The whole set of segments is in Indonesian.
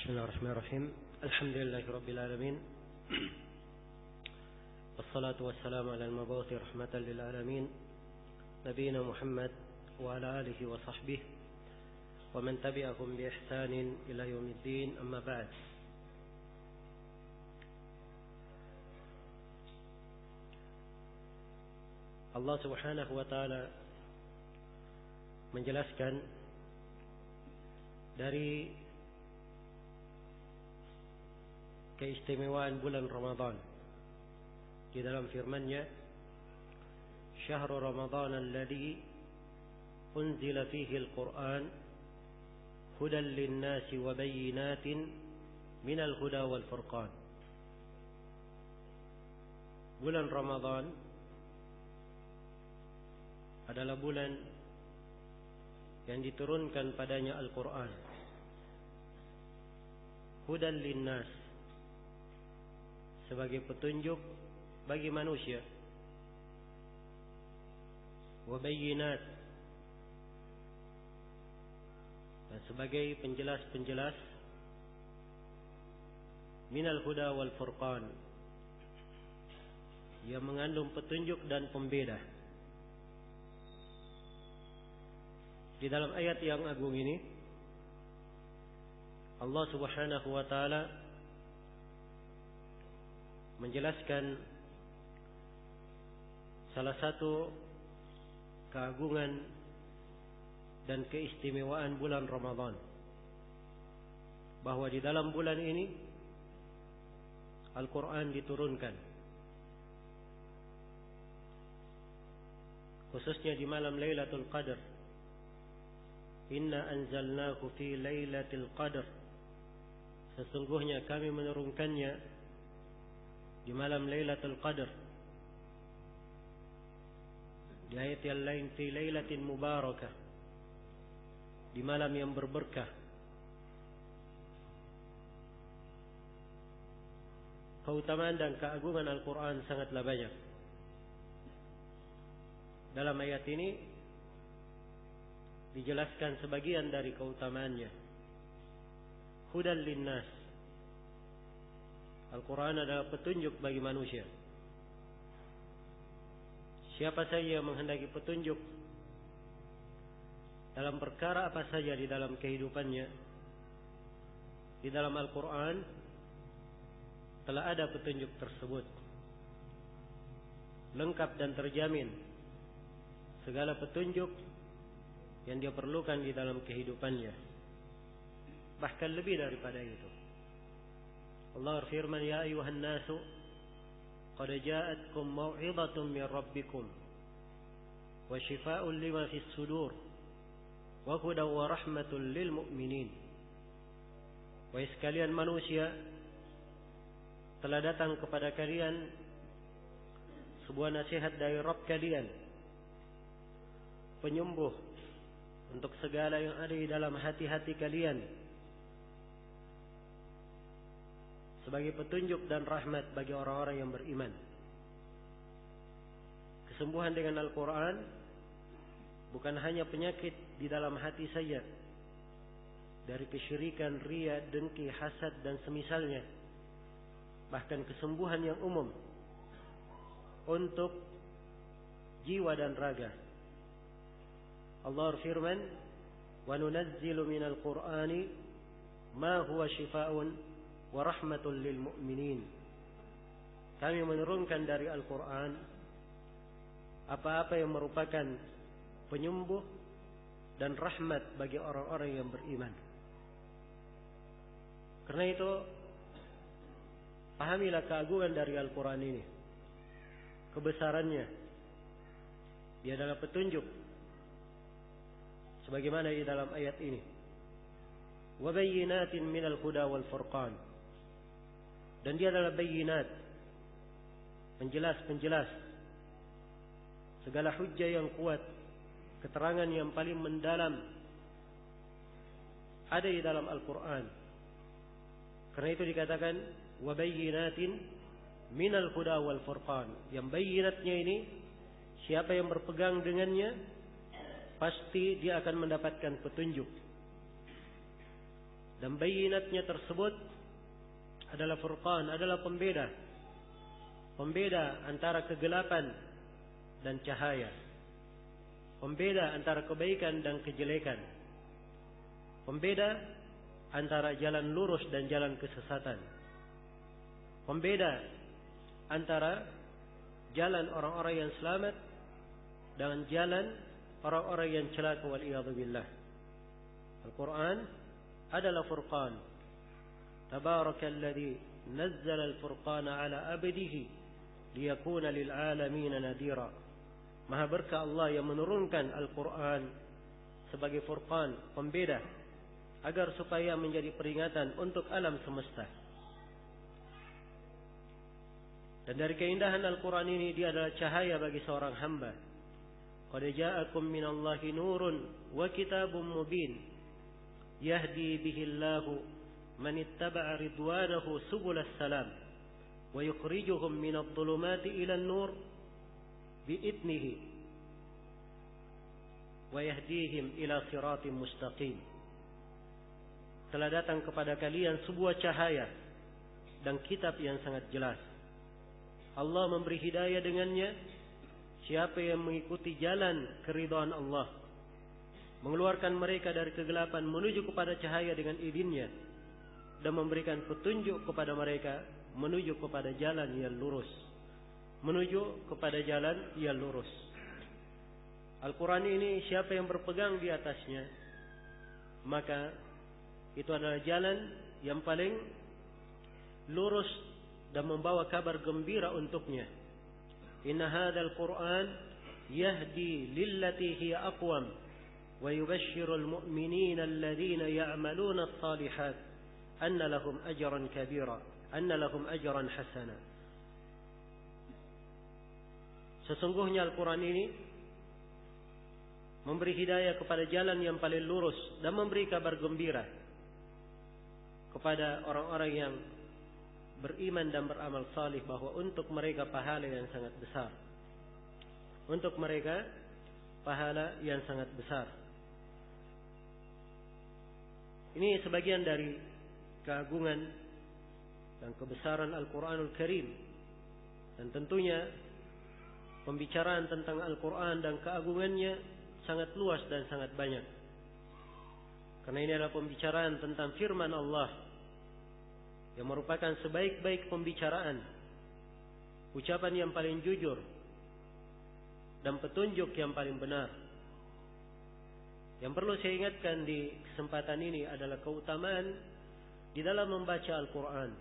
Bismillahirrahmanirrahim. Alhamdulillahirabbil alamin. Wassalatu wassalamu ala al-mabu'uthi rahmatan lil alamin. Nabiyina Muhammad wa ala alihi wa sahbihi wa man tabi'ahum bi ihsanin ila yaumiddin. Amma ba'd. Allah Subhanahu wa taala menjelaskan dari keistimewaan bulan Ramadan di dalam firman-Nya, "Syahrul Ramadan alladzi unzila fihi al-Qur'an hudan lin-nasi wa bayyinatin minal huda wal furqan." Bulan Ramadan adalah bulan yang diturunkan padanya Al-Quran, hudan linnas, sebagai petunjuk bagi manusia, wa bayyinat, dan sebagai penjelas-penjelas, minal huda wal furqan, yang mengandung petunjuk dan pembeda. Di dalam ayat yang agung ini, Allah Subhanahu wa taala menjelaskan salah satu keagungan dan keistimewaan bulan Ramadan, bahwa di dalam bulan ini Al-Quran diturunkan, khususnya di malam Lailatul Qadar. Inna anzalnahu fi Lailatul Qadar, sesungguhnya kami menurunkannya di malam Lailatul Qadar. Di ayat yang lain, fi Lailatin Mubarakah, di malam yang berberkah. Keutamaan dan keagungan Al-Quran sangatlah banyak. Dalam ayat ini dijelaskan sebagian dari keutamaannya. Hudan linnas, Al-Quran adalah petunjuk bagi manusia. Siapa saja yang menghendaki petunjuk dalam perkara apa saja di dalam kehidupannya, di dalam Al-Quran telah ada petunjuk tersebut, lengkap dan terjamin segala petunjuk yang dia perlukan di dalam kehidupannya. Bahkan lebih daripada itu, Allah berfirman, "Ya ayuhan nasu qad ja'atkum mau'izatun min rabbikum wa shifaa'un lima fis sudur wa hudan wa rahmatun lil mu'minin." Wahai sekalian manusia, telah datang kepada kalian sebuah nasihat dari Rabb kalian, penyembuh untuk segala yang ada di dalam hati-hati kalian, sebagai petunjuk dan rahmat bagi orang-orang yang beriman. Kesembuhan dengan Al-Quran bukan hanya penyakit di dalam hati saja, dari kesyirikan, riya, dengki, hasad dan semisalnya, bahkan kesembuhan yang umum untuk jiwa dan raga. Allah berfirman, "Wa nunazzilu minal Qur'ani ma huwa shifaa'un wa rahmatun lil mu'minin." Kami menurunkan dari Al-Quran apa-apa yang merupakan penyembuh dan rahmat bagi orang-orang yang beriman. Karena itu, pahamilah keagungan dari Al-Quran ini, kebesarannya. Dia adalah petunjuk, sebagaimana di dalam ayat ini, wa bayyinatin minal huda wal furqan, dan dia adalah bayyinat, penjelas-penjelas, segala hujjah yang kuat, keterangan yang paling mendalam ada di dalam Al-Quran. Karena itu dikatakan wa bayyinatin minal huda wal furqan. Yang bayyinatnya ini, siapa yang berpegang dengannya pasti dia akan mendapatkan petunjuk. Dan bayinatnya tersebut adalah furqan, adalah pembeda. Pembeda antara kegelapan dan cahaya. Pembeda antara kebaikan dan kejelekan. Pembeda antara jalan lurus dan jalan kesesatan. Pembeda antara jalan orang-orang yang selamat dengan jalan orang-orang yang celaka wal iyadzu billah. Al-Quran adalah furqan. Tabarakalladzi nazzala al-furqana ala abdihi liyakuna lil alamin nadira. Maha berkah Allah yang menurunkan Al-Quran sebagai furqan, pembeda, agar supaya menjadi peringatan untuk alam semesta. Dan dari keindahan Al-Quran ini, dia adalah cahaya bagi seorang hamba. Qad ja'akum minallahi nurun wa kitabun mubin yahdi bihillahu man ittaba'a ridwanahu subulas salam wa yukhrijuhum minadh dhulumati ilan nur bi'idnihi wa yahdihim ila siratim mustaqim. Telah datang kepada kalian sebuah cahaya dan kitab yang sangat jelas. Allah memberi hidayah dengannya siapa yang mengikuti jalan keridhaan Allah, mengeluarkan mereka dari kegelapan menuju kepada cahaya dengan idinnya, dan memberikan petunjuk kepada mereka menuju kepada jalan yang lurus, menuju kepada jalan yang lurus. Al-Quran ini siapa yang berpegang di atasnya, maka itu adalah jalan yang paling lurus dan membawa kabar gembira untuknya. Inna hadzal Qur'an yahdi lillati hiya aqwam wa yubashshirul mu'minina alladhina ya'maluna as-salihat anna lahum ajran kabira, anna lahum ajran hasana. Sesungguhnya Al-Quran ini memberi hidayah kepada jalan yang paling lurus dan memberi kabar gembira kepada orang-orang yang beriman dan beramal salih bahwa untuk mereka pahala yang sangat besar. Untuk mereka pahala yang sangat besar. Ini sebagian dari keagungan dan kebesaran Al-Quranul Karim. Dan tentunya pembicaraan tentang Al-Quran dan keagungannya sangat luas dan sangat banyak. Karena ini adalah pembicaraan tentang firman Allah yang merupakan sebaik-baik pembicaraan, ucapan yang paling jujur, dan petunjuk yang paling benar. Yang perlu saya ingatkan di kesempatan ini adalah keutamaan di dalam membaca Al-Quran.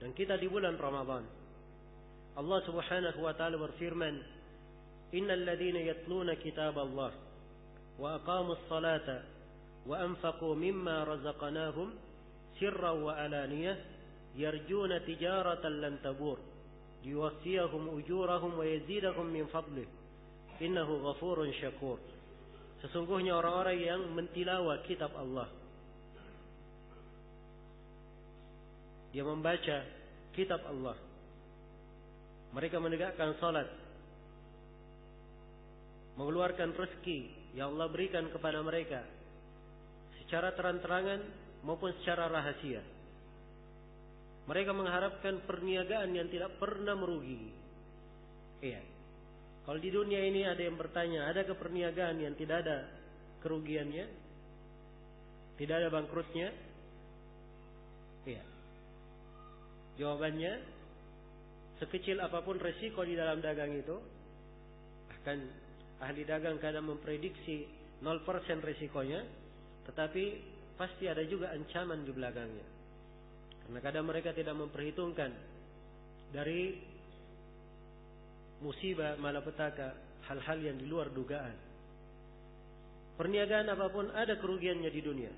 Dan kita di bulan Ramadan, Allah subhanahu wa ta'ala berfirman, Innal ladhina yatluna kitab Allah wa aqamus salata wa anfaqu mimma razaqnahum sirran wa alaniyah yarjuna tijaratan lan tabur yuwaffiyahum ujurahum wa yazidahum min fadlih innahu ghafurun syakur. Sesungguhnya orang-orang yang mentilawah kitab Allah, dia membaca kitab Allah, mereka menegakkan salat, mengeluarkan rezeki yang Allah berikan kepada mereka secara terang-terangan maupun secara rahasia. Mereka mengharapkan perniagaan yang tidak pernah merugi. Iya. Kalau di dunia ini ada yang bertanya, adakah perniagaan yang tidak ada kerugiannya? Tidak ada bangkrutnya? Iya. Jawabannya, sekecil apapun resiko di dalam dagang itu, bahkan ahli dagang kadang memprediksi 0% resikonya, tetapi pasti ada juga ancaman di belakangnya. Karena kadang mereka tidak memperhitungkan dari musibah malapetaka, hal-hal yang di luar dugaan. Perniagaan apapun ada kerugiannya di dunia.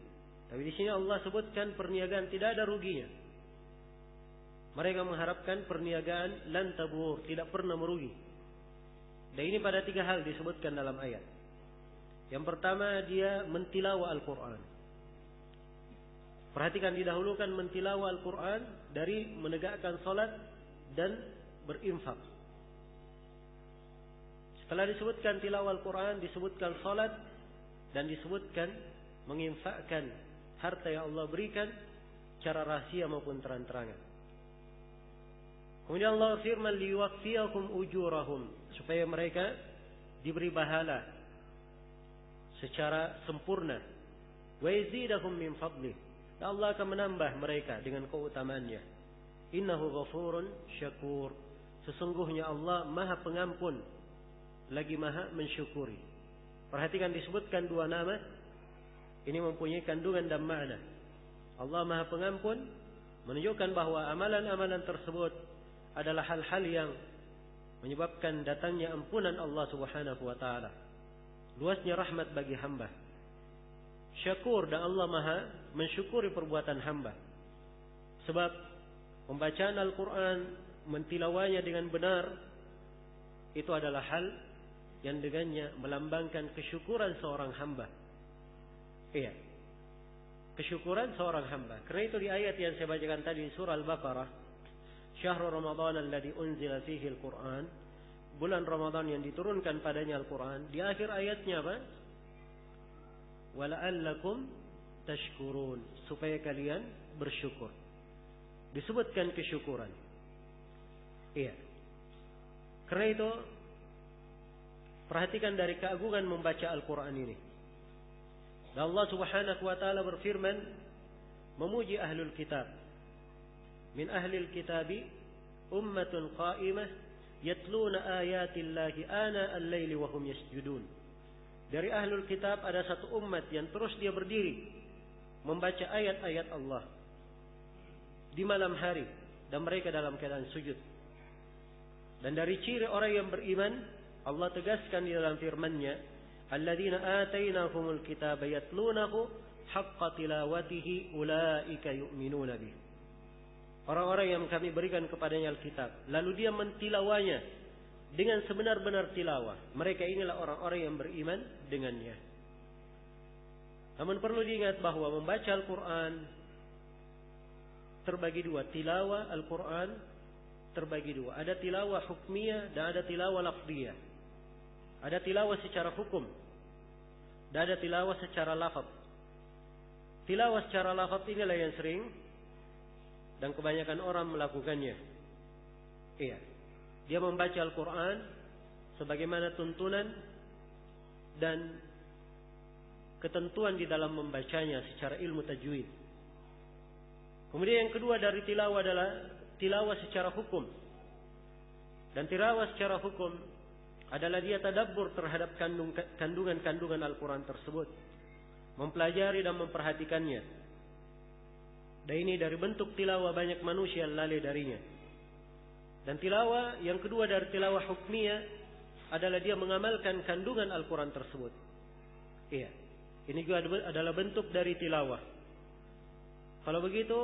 Tapi di sini Allah sebutkan perniagaan tidak ada ruginya. Mereka mengharapkan perniagaan lan tabur, tidak pernah merugi. Dan ini pada 3 hal disebutkan dalam ayat. Yang pertama, dia mentilawah Al-Quran. Perhatikan, didahulukan mentilawah Al-Quran dari menegakkan salat dan berinfak. Setelah disebutkan tilawah Al-Quran, disebutkan salat dan disebutkan menginfakkan harta yang Allah berikan secara rahasia maupun terang-terangan. Kemudian Allah firman liwafiyakum ujurahum, supaya mereka diberi pahala secara sempurna. Wa yazidahum min fadlih, dan Allah akan menambah mereka dengan keutamaannya. Innahu ghafurun syakur, sesungguhnya Allah Maha Pengampun lagi Maha Mensyukuri. Perhatikan disebutkan dua nama, ini mempunyai kandungan dan makna. Allah Maha Pengampun menunjukkan bahwa amalan-amalan tersebut adalah hal-hal yang menyebabkan datangnya ampunan Allah Subhanahu wa taala. Luasnya rahmat bagi hamba. Syakur, dan Allah Maha mensyukuri perbuatan hamba. Sebab pembacaan Al-Quran, mentilawanya dengan benar, itu adalah hal yang dengannya melambangkan kesyukuran seorang hamba. Iya, kesyukuran seorang hamba. Karena itu di ayat yang saya bacakan tadi surah Al-Baqarah, Syahrul Ramadan alladzi unzila fihi Al-Quran, bulan Ramadan yang diturunkan padanya Al-Quran, di akhir ayatnya apa? Wala'allakum tashkurun, supaya kalian bersyukur. Disebutkan kesyukuran. Iya. Karena itu perhatikan dari keagungan membaca Al-Quran ini. Dan Allah Subhanahu wa taala berfirman memuji ahlul kitab. Min ahlil kitabi ummatun qa'imah yatluna ayatillahi ana al-laili wa hum yasjudun. Dari ahlul kitab ada satu umat yang terus dia berdiri membaca ayat-ayat Allah di malam hari dan mereka dalam keadaan sujud. Dan dari ciri orang yang beriman, Allah tegaskan di dalam firman-Nya, alladzina atainahumul kitaba yatlunahu haqqa tilawatihi ulaika yu'minuna bih. Orang-orang yang kami berikan kepadanya Alkitab, lalu dia mentilawanya dengan sebenar-benar tilawah, mereka inilah orang-orang yang beriman dengannya. Namun perlu diingat bahwa membaca Al-Quran terbagi dua. Tilawah Al-Quran terbagi dua. Ada tilawah hukmiyah dan ada tilawah lafziyah. Ada tilawah secara hukum dan ada tilawah secara lafaz. Tilawah secara lafaz inilah yang sering dan kebanyakan orang melakukannya. Iya, dia membaca Al-Quran sebagaimana tuntunan dan ketentuan di dalam membacanya secara ilmu tajwid. Kemudian yang kedua dari tilawah adalah tilawah secara hukum. Dan tilawah secara hukum adalah dia tadabbur terhadap kandungan-kandungan Al-Quran tersebut, mempelajari dan memperhatikannya. Dan ini dari bentuk tilawah banyak manusia lalai darinya. Dan tilawah yang kedua dari tilawah hukmiyah adalah dia mengamalkan kandungan Al-Quran tersebut. Iya, ini juga adalah bentuk dari tilawah. Kalau begitu,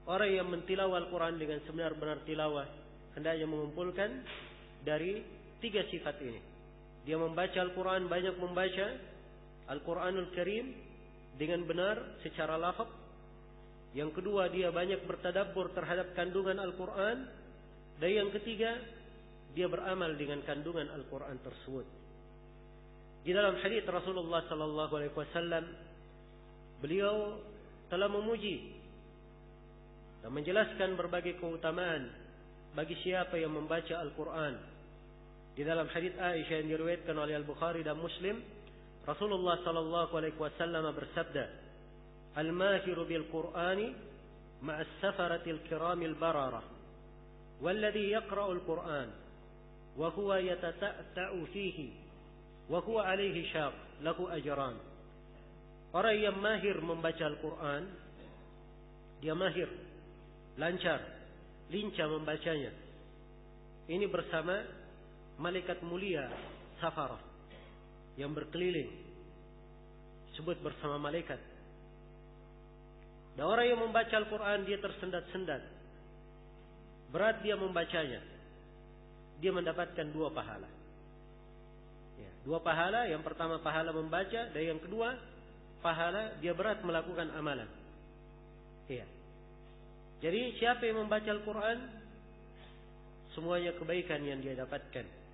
orang yang mentilawah Al-Quran dengan sebenar-benar tilawah hendaknya mengumpulkan dari tiga sifat ini. Dia membaca Al-Quran, banyak membaca Al-Quranul Karim dengan benar secara lafaz. Yang kedua, dia banyak bertadabbur terhadap kandungan Al-Quran. Dan yang ketiga, dia beramal dengan kandungan Al-Quran tersebut. Di dalam hadits Rasulullah sallallahu alaihi wasallam, beliau telah memuji dan menjelaskan berbagai keutamaan bagi siapa yang membaca Al-Quran. Di dalam hadits Aisyah yang diriwayatkan oleh Al-Bukhari dan Muslim, Rasulullah sallallahu alaihi wasallam bersabda, Al-mahiru bil-Qur'ani ma'as safaratil kiramil bararah, walladhi yaqra'ul Qur'an wa huwa yatata'u fihi wa huwa alaihi syaq lahu ajran. Orang yang mahir membaca Al-Quran, dia mahir, lancar, lincah membacanya. Ini bersama malaikat mulia safarah yang berkeliling, disebut bersama malaikat. Dan orang yang membaca Al-Quran dia tersendat-sendat, berat dia membacanya, dia mendapatkan dua pahala. Ya, dua pahala. Yang pertama pahala membaca, dan yang kedua pahala dia berat melakukan amalan. Ya. Jadi siapa yang membaca Al-Quran, semuanya kebaikan yang dia dapatkan.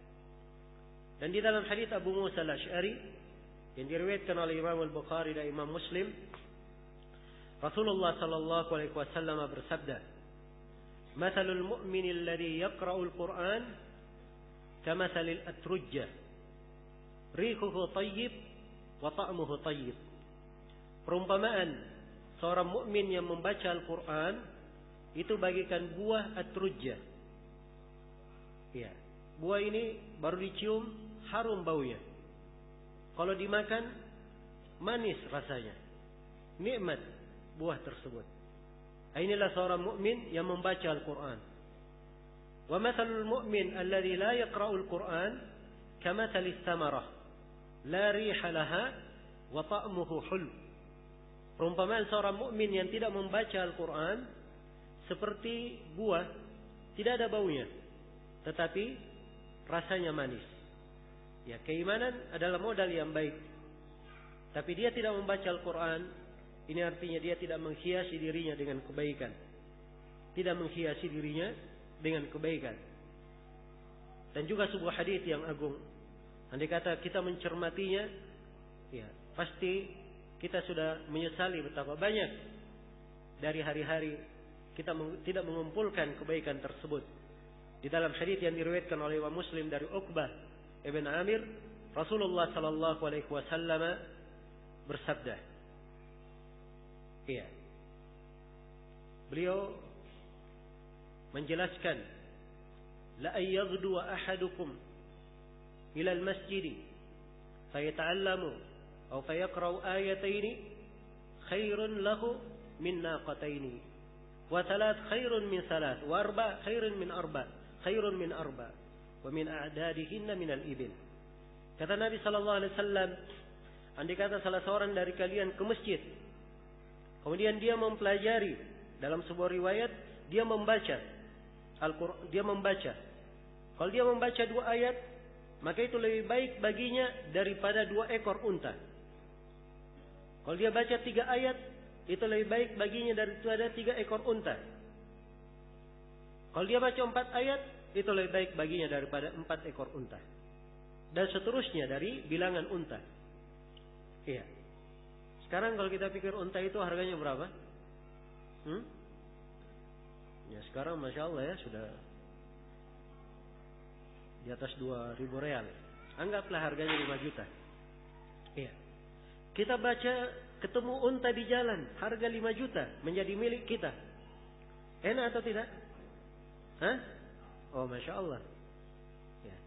Dan di dalam hadits Abu Musa Al-Asy'ari yang diriwayatkan oleh Imam Al-Bukhari dan Imam Muslim, Rasulullah sallallahu alaihi wasallam bersabda, "Matsalul mu'minil ladzi yaqra'ul Qur'an kamatsalil atrujjah, rihuhu thayyib wa ta'muhu thayyib." Perumpamaan seorang mukmin yang membaca Al-Qur'an itu bagikan buah atrujjah. Ya, buah ini baru dicium harum baunya. Kalau dimakan manis rasanya. Nikmat buah tersebut. Inilah seorang mukmin yang membaca Al-Qur'an. Wa matsalul mu'min alladzi la yaqra'ul Qur'an kamatsalis samarah la riha laha wa ta'muhu hulw. Perumpamaan seorang mukmin yang tidak membaca Al-Qur'an seperti buah, tidak ada baunya, tetapi rasanya manis. Ya, keimanan adalah modal yang baik. Tapi dia tidak membaca Al-Qur'an, ini artinya dia tidak menghiasi dirinya dengan kebaikan. Tidak menghiasi dirinya dengan kebaikan. Dan juga sebuah hadis yang agung. Andai kata kita mencermatinya, ya, pasti kita sudah menyesali betapa banyak dari hari-hari kita tidak mengumpulkan kebaikan tersebut. Di dalam hadis yang diriwayatkan oleh Imam Muslim dari Uqbah ibn Amir, Rasulullah sallallahu alaihi wasallam bersabda, iya, beliau menjelaskan, la ayyadhu ahadukum ila al-masjid fayata'allamu aw fayaqra'u ayatayn khairun lahu min naqatayn wa thalath khairun min thalath wa arba' khairun min arba' wa min a'dadihinna min al-ibil. Kata Nabi sallallahu alaihi wasallam, andai kata salah seorang dari kalian ke masjid, kemudian dia mempelajari, dalam sebuah riwayat dia membaca Al-Qur'an, dia membaca. Kalau dia membaca 2 ayat, maka itu lebih baik baginya daripada 2 ekor unta. Kalau dia baca 3 ayat, itu lebih baik baginya daripada 3 ekor unta. Kalau dia baca 4 ayat, itu lebih baik baginya daripada 4 ekor unta. Dan seterusnya dari bilangan unta. Iya. Sekarang kalau kita pikir unta itu harganya berapa? Ya sekarang Masya Allah ya sudah di atas 2.000 real. Anggaplah harganya 5 juta. Iya. Kita baca ketemu unta di jalan, harga 5 juta menjadi milik kita. Enak atau tidak? Hah? Oh Masya Allah. Ya.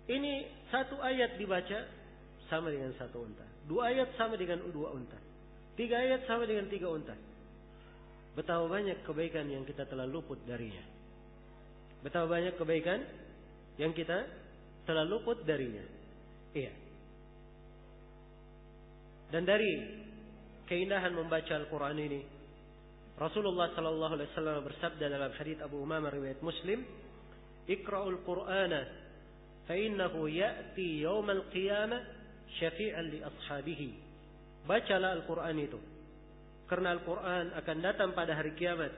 Ini 1 ayat dibaca sama dengan 1 unta. 2 ayat sama dengan 2 unta. 3 ayat sama dengan 3 unta. Betapa banyak kebaikan yang kita telah luput darinya. Betapa banyak kebaikan yang kita telah luput darinya. Iya. Dan dari keindahan membaca Al-Quran ini, Rasulullah sallallahu alaihi wasallam bersabda dalam hadits Abu Umamah riwayat Muslim, "Iqra'ul Qur'ana fa innahu ya'ti yaumal qiyamah syafi'an li ashabihi." Bacalah Al-Quran itu, karena Al-Quran akan datang pada hari kiamat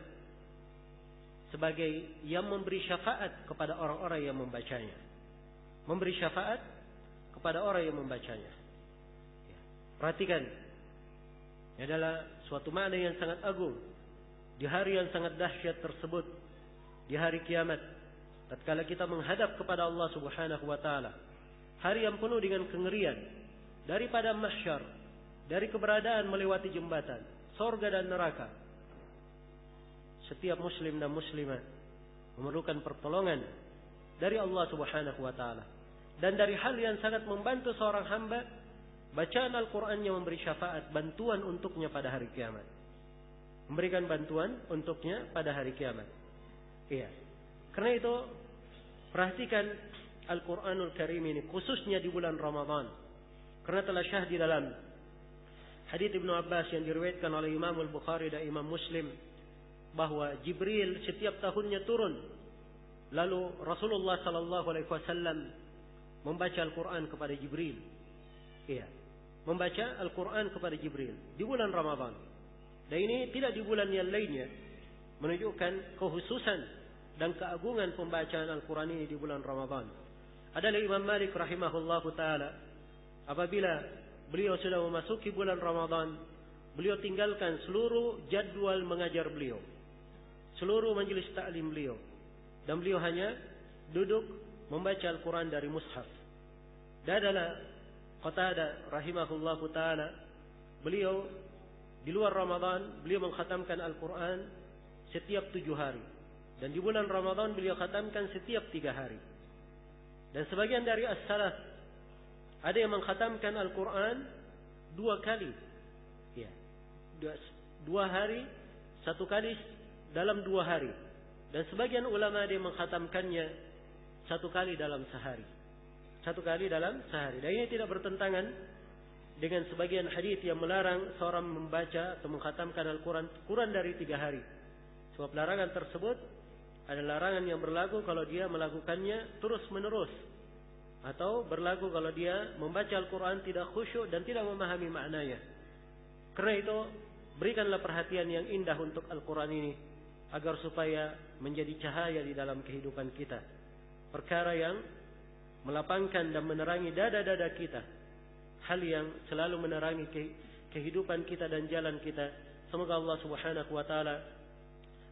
sebagai yang memberi syafaat kepada orang-orang yang membacanya. Memberi syafaat kepada orang yang membacanya. Ya. Perhatikan, ini adalah suatu makna yang sangat agung. Di hari yang sangat dahsyat tersebut, di hari kiamat, tatkala kita menghadap kepada Allah Subhanahu wa taala, hari yang penuh dengan kengerian, daripada mahsyar, dari keberadaan melewati jembatan, surga dan neraka. Setiap muslim dan muslimah memerlukan pertolongan dari Allah Subhanahu wa taala. Dan dari hal yang sangat membantu seorang hamba, bacaan Al-Qur'annya memberi syafaat, bantuan untuknya pada hari kiamat. Memberikan bantuan untuknya pada hari kiamat. Iya. Karena itu perhatikan Al-Qur'anul Karim ini khususnya di bulan Ramadan. Karena telah syahid di dalam hadits Ibnu Abbas yang diriwayatkan oleh Imam Al-Bukhari dan Imam Muslim, bahwa Jibril setiap tahunnya turun. Lalu Rasulullah sallallahu alaihi wasallam membaca Al-Quran kepada Jibril. Iya, membaca Al-Quran kepada Jibril di bulan Ramadan. Dan ini tidak di bulan yang lainnya, menunjukkan kekhususan dan keagungan pembacaan Al-Quran ini di bulan Ramadan. Adalah Imam Malik rahimahullahu taala, apabila beliau sudah memasuki bulan Ramadan, beliau tinggalkan seluruh jadwal mengajar beliau, seluruh majelis taklim beliau, dan beliau hanya duduk membaca Al-Quran dari mushaf. Dan adalah Qatadah rahimahullahu ta'ala, beliau di luar Ramadan beliau mengkhatamkan Al-Quran setiap 7 hari, dan di bulan Ramadan beliau khatamkan setiap 3 hari. Dan sebagian dari as-salaf ada yang mengkhatamkan Al-Quran 2 kali, ya, 2 hari, 1 kali dalam 2 hari. Dan sebagian ulama ada yang mengkhatamkannya 1 kali dalam sehari, 1 kali dalam sehari. Dan ini tidak bertentangan dengan sebagian hadis yang melarang seorang membaca atau mengkhatamkan Al-Quran kurang dari 3 hari. Sebab larangan tersebut ada larangan yang berlaku kalau dia melakukannya terus menerus, atau berlaku kalau dia membaca Al-Quran tidak khusyuk dan tidak memahami maknanya. Karena itu berikanlah perhatian yang indah untuk Al-Quran ini, agar supaya menjadi cahaya di dalam kehidupan kita, perkara yang melapangkan dan menerangi dada-dada kita, hal yang selalu menerangi kehidupan kita dan jalan kita. Semoga Allah Subhanahu wa taala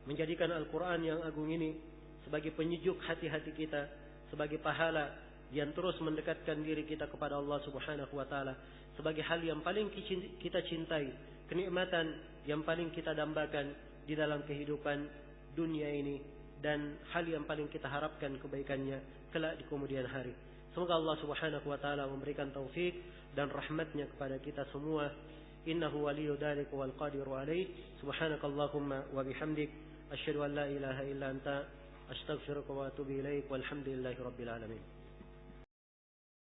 menjadikan Al-Quran yang agung ini sebagai penyejuk hati-hati kita, sebagai pahala yang terus mendekatkan diri kita kepada Allah Subhanahu wa taala, sebagai hal yang paling kita cintai, kenikmatan yang paling kita dambakan di dalam kehidupan dunia ini, dan hal yang paling kita harapkan kebaikannya kelak di kemudian hari. Semoga Allah Subhanahu wa taala memberikan taufik dan rahmatnya kepada kita semua. Innahu waliyyu dzalika wal qadiru alaih. Subhanakallahumma wa bihamdik asyhadu an la ilaha illa anta astaghfiruka wa atubu ilaik. Walhamdulillahi rabbil alamin.